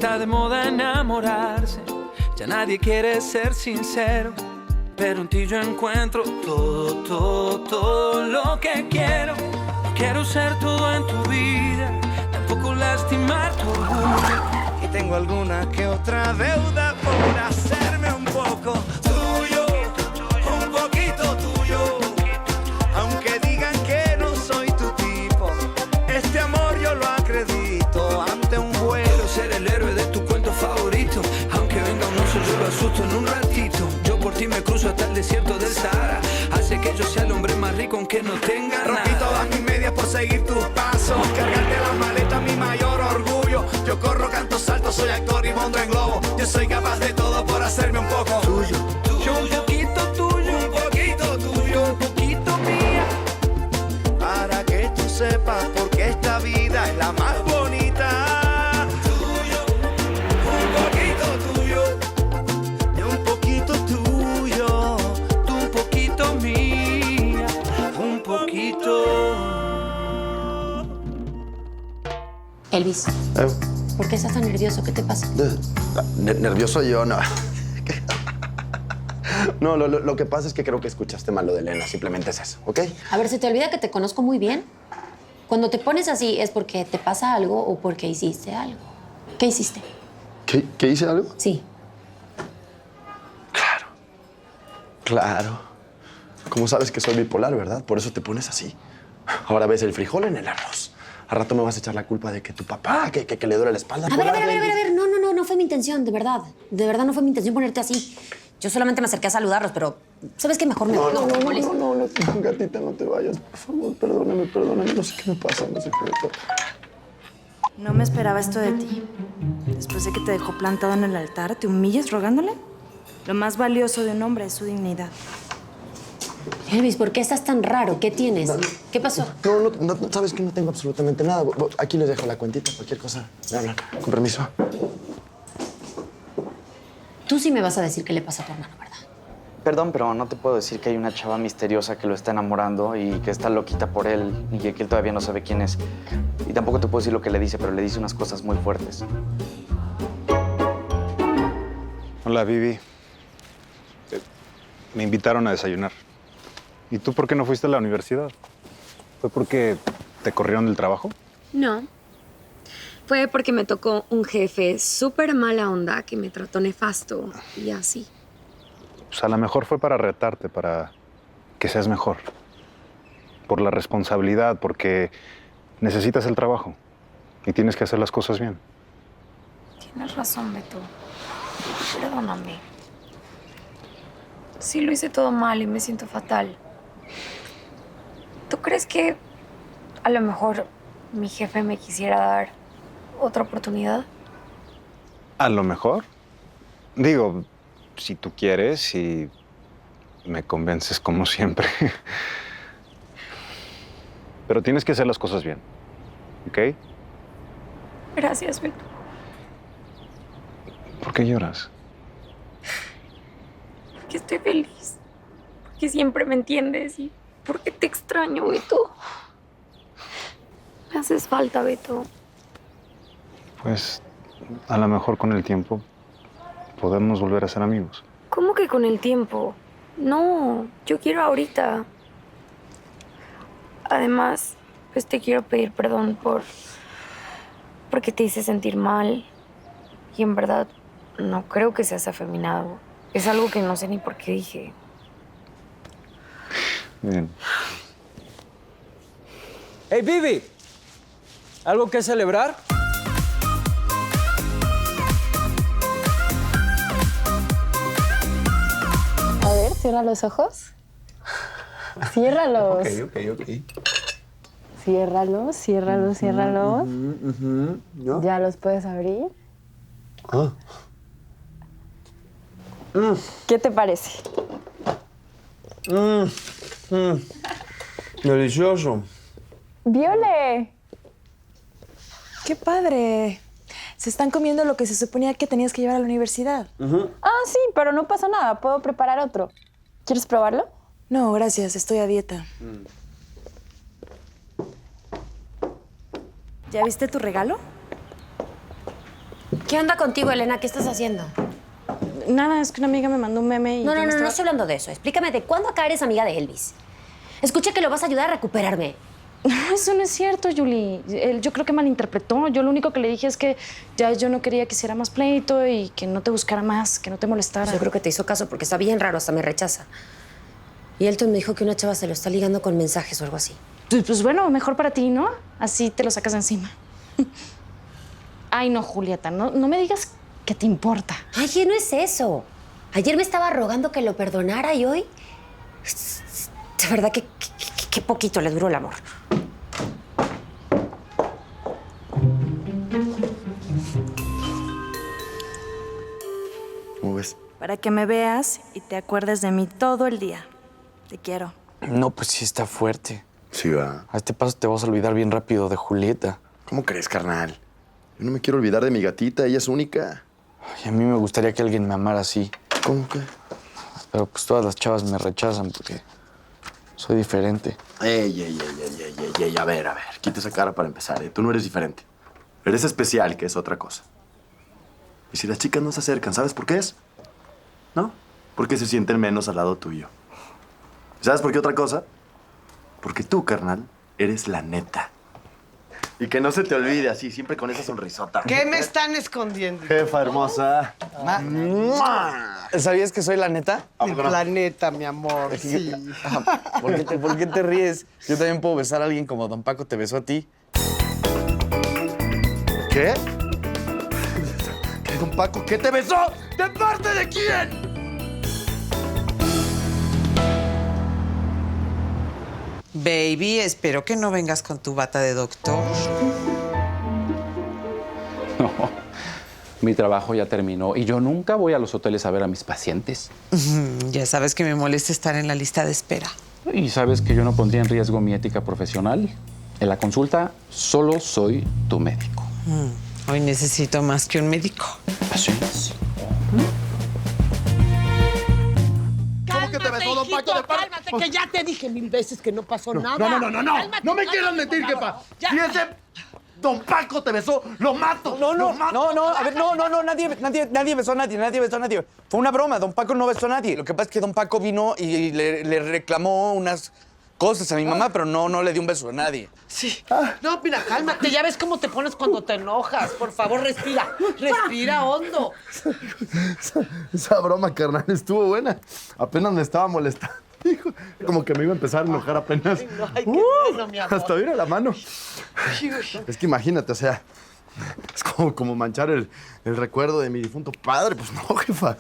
Está de moda enamorarse, ya nadie quiere ser sincero. Pero en ti yo encuentro todo lo que quiero. No quiero ser todo en tu vida, tampoco lastimar tu orgullo. Y tengo alguna que otra deuda por hacerme un poco tuyo, un poquito tuyo. Aunque digan que no soy tu tipo, este amor yo lo acredito. Ante un vuelo ser el héroe de tu cuento favorito. Aunque venga un oso yo lo asusto en un ratito. Yo por ti me cruzo hasta el desierto del Sahara. Hace que yo sea el hombre más rico aunque no tenga nada. Rompí todas mis medias por seguir tus pasos. Cargarte las maletas mi mayor orgullo. Yo corro, canto, salto, soy actor y monto en globo. Yo soy capaz de todo por hacerme un poco tuyo. Yo un poquito tuyo, un poquito tuyo, un poquito mía. Para que tú sepas porque esta vida es la más bonita. Tuyo, un poquito tuyo, un poquito tuyo, tú un poquito mía, un poquito. Elvis, ¿por qué estás tan nervioso? ¿Qué te pasa? ¿Nervioso yo? No. No, lo que pasa es que creo que escuchaste mal lo de Elena. Simplemente es eso, ¿ok? A ver, ¿se te olvida que te conozco muy bien? Cuando te pones así, ¿es porque te pasa algo o porque hiciste algo? ¿Qué hiciste? ¿Qué hice algo? Sí. Claro. Como sabes que soy bipolar, ¿verdad? Por eso te pones así. Ahora ves el frijol en el arroz. Al rato me vas a echar la culpa de que tu papá, que le duele la espalda. A ver. No fue mi intención, de verdad. De verdad no fue mi intención ponerte así. Yo solamente me acerqué a saludarlos, pero ¿sabes qué? Mejor me voy. No, gatita, no te vayas. Por favor, perdóname. No sé qué me pasa, no sé qué me pasa. No me esperaba esto de ti. Después de que te dejó plantado en el altar, ¿te humillas rogándole? Lo más valioso de un hombre es su dignidad. Elvis, ¿por qué estás tan raro? ¿Qué tienes? ¿Qué pasó? No, sabes que no tengo absolutamente nada. Aquí les dejo la cuentita, cualquier cosa. Me hablan. Con permiso. Tú sí me vas a decir qué le pasa a tu hermano, ¿verdad? Perdón, pero no te puedo decir que hay una chava misteriosa que lo está enamorando y que está loquita por él y que él todavía no sabe quién es. Y tampoco te puedo decir lo que le dice, pero le dice unas cosas muy fuertes. Hola, Vivi. Me invitaron a desayunar. ¿Y tú por qué no fuiste a la universidad? ¿Fue porque te corrieron del trabajo? No. Fue porque me tocó un jefe súper mala onda que me trató nefasto y así. Pues a lo mejor fue para retarte, para que seas mejor. Por la responsabilidad, porque necesitas el trabajo y tienes que hacer las cosas bien. Tienes razón, Beto. Perdóname. Sí lo hice todo mal y me siento fatal. ¿Tú crees que a lo mejor mi jefe me quisiera dar otra oportunidad? A lo mejor. Digo, si tú quieres y me convences como siempre. Pero tienes que hacer las cosas bien, ¿ok? Gracias, Beto. ¿Por qué lloras? Porque estoy feliz. Porque siempre me entiendes y porque te extraño, Beto. Me haces falta, Beto. Pues a lo mejor con el tiempo podemos volver a ser amigos. ¿Cómo que con el tiempo? No, yo quiero ahorita. Además, pues te quiero pedir perdón porque te hice sentir mal. Y en verdad, no creo que seas afeminado. Es algo que no sé ni por qué dije. Bien. ¡Hey, Vivi! ¿Algo que celebrar? A ver, cierra los ojos. Ciérralos. Ok. Ciérralos. ¿No? ¿Ya los puedes abrir? Ah. ¿Qué te parece? Delicioso. ¡Viole! ¡Qué padre! Se están comiendo lo que se suponía que tenías que llevar a la universidad. Ah, sí, pero no pasa nada. Puedo preparar otro. ¿Quieres probarlo? No, gracias. Estoy a dieta. ¿Ya viste tu regalo? ¿Qué onda contigo, Elena? ¿Qué estás haciendo? Nada, es que una amiga me mandó un meme y... No, yo no, me no, no estaba- estoy hablando de eso. Explícame de cuándo acá eres amiga de Elvis. Escuché que lo vas a ayudar a recuperarme. No, eso no es cierto, Julie. Él, yo creo que malinterpretó. Yo lo único que le dije es que ya yo no quería que hiciera más pleito y que no te buscara más, que no te molestara. Yo creo que te hizo caso porque está bien raro, hasta me rechaza. Y Elton me dijo que una chava se lo está ligando con mensajes o algo así. Pues bueno, mejor para ti, ¿no? Así te lo sacas de encima. Ay, no, Julieta, no me digas que te importa. Ay, no es eso. Ayer me estaba rogando que lo perdonara y hoy... De verdad que poquito le duró el amor. ¿Cómo ves? Para que me veas y te acuerdes de mí todo el día. Te quiero. No, pues sí está fuerte. Sí, va. A este paso te vas a olvidar bien rápido de Julieta. ¿Cómo crees, carnal? Yo no me quiero olvidar de mi gatita, ella es única. Y a mí me gustaría que alguien me amara así. ¿Cómo que? Pero pues todas las chavas me rechazan porque soy diferente. Ey, a ver, quita esa cara para empezar, ¿eh? Tú no eres diferente. Eres especial, que es otra cosa. Y si las chicas no se acercan, ¿sabes por qué es? ¿No? Porque se sienten menos al lado tuyo. ¿Sabes por qué otra cosa? Porque tú, carnal, eres la neta. Y que no se te olvide así, siempre con esa sonrisota. ¿Qué me están escondiendo? Jefa hermosa. ¿Sabías que soy la neta? El planeta, mi amor, sí. ¿Por qué te ríes? Yo también puedo besar a alguien como Don Paco te besó a ti. ¿Qué? ¿Qué, don Paco? ¿Qué te besó? ¿De parte de quién? Baby, espero que no vengas con tu bata de doctor. No, mi trabajo ya terminó y yo nunca voy a los hoteles a ver a mis pacientes. Ya sabes que me molesta estar en la lista de espera. Y sabes que yo no pondría en riesgo mi ética profesional. En la consulta solo soy tu médico. Hoy necesito más que un médico. ¿Así? ¿Cómo que te besó, don Paco? Cálmate, que ya te dije 1000 veces que no pasó nada. No. Cálmate, No me quieras mentir, jefa. Ya. Si ese don Paco te besó, lo mato. No, lo mato. a ver, nadie besó a nadie. Fue una broma, Don Paco no besó a nadie. Lo que pasa es que Don Paco vino y le reclamó unas cosas a mi mamá, pero no le dio un beso a nadie. Sí. No, mira, cálmate. Ya ves cómo te pones cuando te enojas. Por favor, respira. Respira hondo. Esa broma, carnal, estuvo buena. Apenas me estaba molestando. Hijo, como que me iba a empezar a enojar apenas. Ay, qué bueno, mi amor. Hasta vino la mano. Es que imagínate, o sea, es como manchar el recuerdo de mi difunto padre. Pues no, jefa.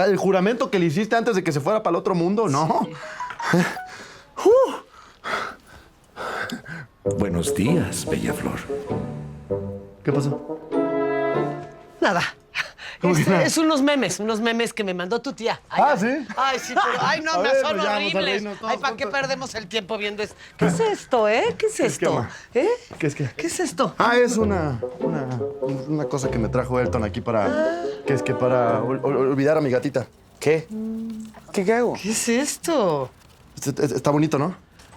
El juramento que le hiciste antes de que se fuera para el otro mundo, ¿no? Buenos días, bella flor. ¿Qué pasó? Nada. Es unos memes que me mandó tu tía. Ay, ¿sí? Ay, sí, pero ay, no, A me ver, son pues ya vamos a horribles. reírnos todos Ay, ¿para qué juntos. perdemos el tiempo viendo esto? ¿Qué es esto, ¿Qué es esto? ma? ¿Qué es qué? ¿Qué es esto? Ah, es una cosa que me trajo Elton aquí para... Que es que para olvidar a mi gatita. ¿Qué? ¿Qué hago? ¿Qué es esto? Está bonito, ¿no?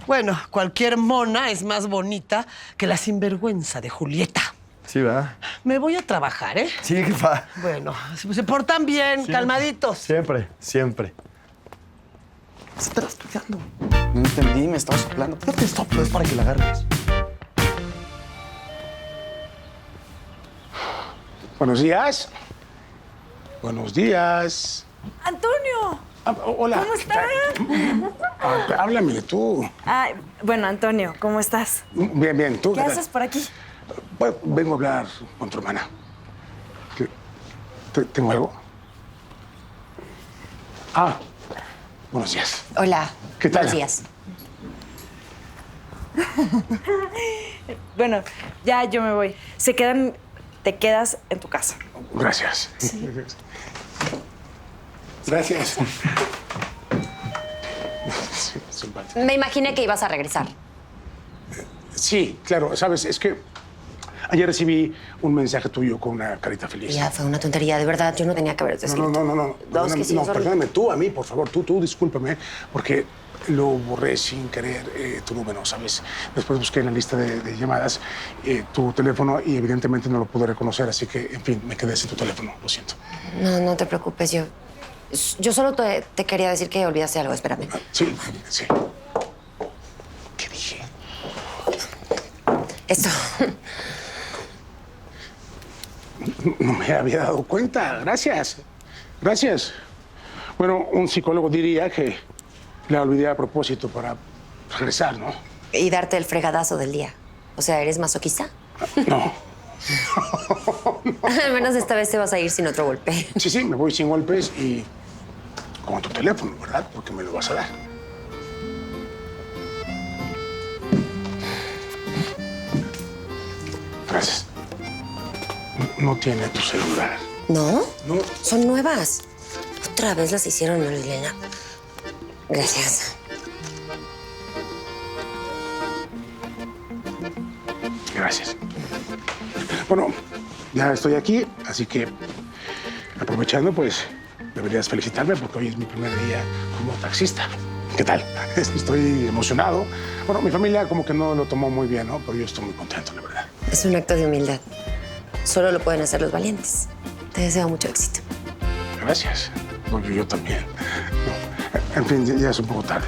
Bueno, cualquier mona es más bonita que la sinvergüenza de Julieta. Sí, ¿verdad? Me voy a trabajar, ¿eh? Sí, jefa. Bueno, se portan bien, calmaditos. Siempre. Se te la estoy dando. No entendí, me estaba soplando. No te soplo, es para que la agarres. Buenos días. Buenos días. ¡Antonio! Hola. ¿Cómo estás? Háblame tú. Ay, bueno, Antonio, ¿cómo estás? Bien, ¿tú ¿Qué tal? haces por aquí? Pues, vengo a hablar con tu hermana. ¿Tengo algo? Ah, buenos días. Hola. ¿Qué tal? Buenos días. Bueno, ya yo me voy. Te quedas en tu casa. Gracias. Gracias. Me imaginé que ibas a regresar. Sí, claro. Sabes, es que ayer recibí un mensaje tuyo con una carita feliz. Ya, fue una tontería, de verdad. Yo no tenía que haberte escrito. No. Dos que sí, No, es horrible. perdóname tú a mí, por favor. Tú discúlpame, porque lo borré sin querer tu número, ¿sabes? Después busqué en la lista de llamadas tu teléfono y evidentemente no lo pude reconocer, así que, en fin, me quedé sin tu teléfono, lo siento. No, no te preocupes, yo solo te quería decir que olvidaste algo, espérame. Sí, sí. ¿Qué dije? Esto. No me había dado cuenta. Gracias. Gracias. Bueno, un psicólogo diría que la olvidé a propósito para regresar, ¿no? Y darte el fregadazo del día. O sea, ¿eres masoquista? No. Al menos esta vez te vas a ir sin otro golpe. Sí, sí, me voy sin golpes y con tu teléfono, ¿verdad? Porque me lo vas a dar. Gracias. No tiene tu celular. ¿No? No. Son nuevas. Otra vez las hicieron, Elena. Gracias. Gracias. Bueno, ya estoy aquí, así que aprovechando, pues deberías felicitarme porque hoy es mi primer día como taxista. ¿Qué tal? Estoy emocionado. Bueno, mi familia como que no lo tomó muy bien, ¿no? Pero yo estoy muy contento, la verdad. Es un acto de humildad. Solo lo pueden hacer los valientes. Te deseo mucho éxito. Gracias. Porque yo también. No, en fin, ya es un poco tarde.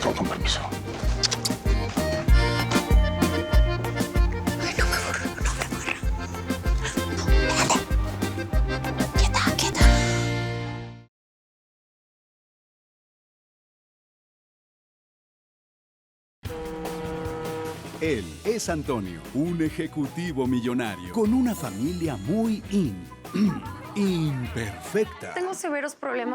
Con permiso. Ay, no me borro, no me borro. Quieta, quieta. Él es Antonio, un ejecutivo millonario con una familia muy imperfecta. Tengo severos problemas